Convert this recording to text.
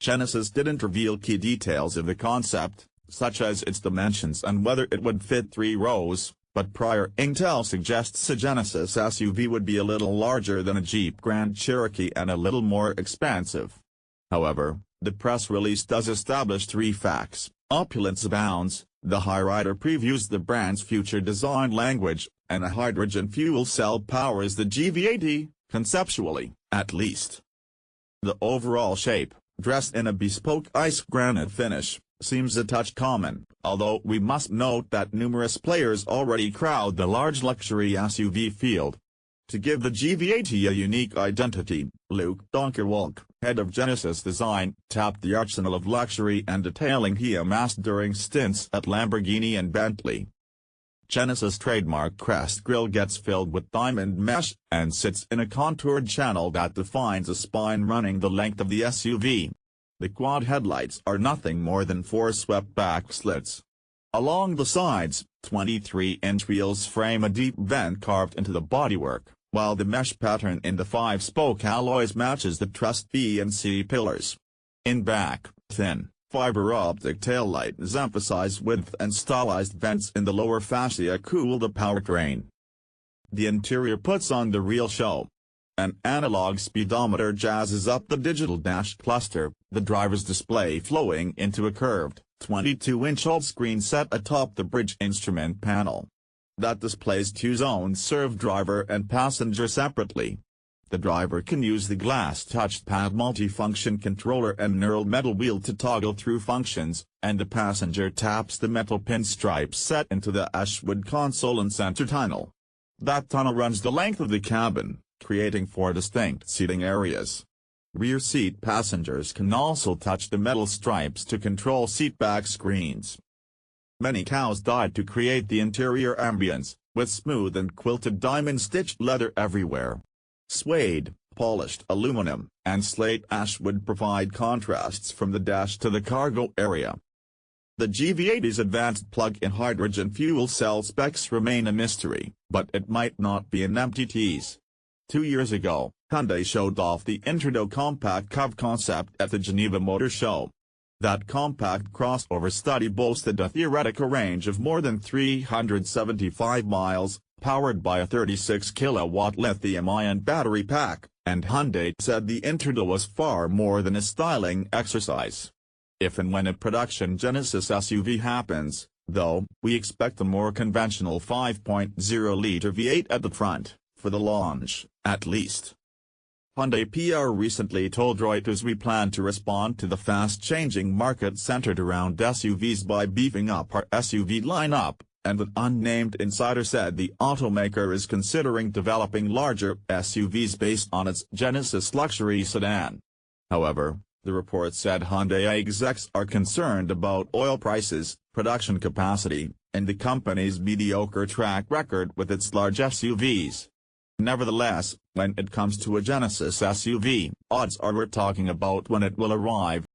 Genesis didn't reveal key details of the concept, such as its dimensions and whether it would fit 3 rows, but prior intel suggests a Genesis SUV would be a little larger than a Jeep Grand Cherokee and a little more expansive. However, the press release does establish 3 facts. Opulence abounds, the Hyundai previews the brand's future design language, and a hydrogen fuel cell powers the GV80, conceptually, at least. The overall shape, dressed in a bespoke ice granite finish, seems a touch common, although we must note that numerous players already crowd the large luxury SUV field. To give the GV80 a unique identity, Luke Donkerwalk, head of Genesis Design, tapped the arsenal of luxury and detailing he amassed during stints at Lamborghini and Bentley. Genesis' trademark crest grille gets filled with diamond mesh and sits in a contoured channel that defines a spine running the length of the SUV. The quad headlights are nothing more than 4 swept-back slits. Along the sides, 23-inch wheels frame a deep vent carved into the bodywork, while the mesh pattern in the 5-spoke alloys matches the truss B and C pillars. In back, thin, fiber-optic taillights emphasize width and stylized vents in the lower fascia cool the powertrain. The interior puts on the real show. An analog speedometer jazzes up the digital dash cluster, the driver's display flowing into a curved, 22-inch OLED screen set atop the bridge instrument panel. That displays 2 zones serve driver and passenger separately. The driver can use the glass touchpad multifunction controller and neural metal wheel to toggle through functions, and the passenger taps the metal pinstripes set into the ashwood console and center tunnel. That tunnel runs the length of the cabin, creating 4 distinct seating areas. Rear seat passengers can also touch the metal stripes to control seatback screens. Many cows died to create the interior ambience, with smooth and quilted diamond-stitched leather everywhere. Suede, polished aluminum, and slate ash would provide contrasts from the dash to the cargo area. The GV80's advanced plug-in hydrogen fuel cell specs remain a mystery, but it might not be an empty tease. 2 years ago, Hyundai showed off the Intrado compact cab concept at the Geneva Motor Show. That compact crossover study boasted a theoretical range of more than 375 miles, powered by a 36-kilowatt lithium-ion battery pack, and Hyundai said the Intrado was far more than a styling exercise. If and when a production Genesis SUV happens, though, we expect a more conventional 5.0-liter V8 at the front, for the launch, at least. Hyundai PR recently told Reuters we plan to respond to the fast-changing market centered around SUVs by beefing up our SUV lineup, and an unnamed insider said the automaker is considering developing larger SUVs based on its Genesis luxury sedan. However, the report said Hyundai execs are concerned about oil prices, production capacity, and the company's mediocre track record with its large SUVs. Nevertheless, when it comes to a Genesis SUV, odds are we're talking about when it will arrive.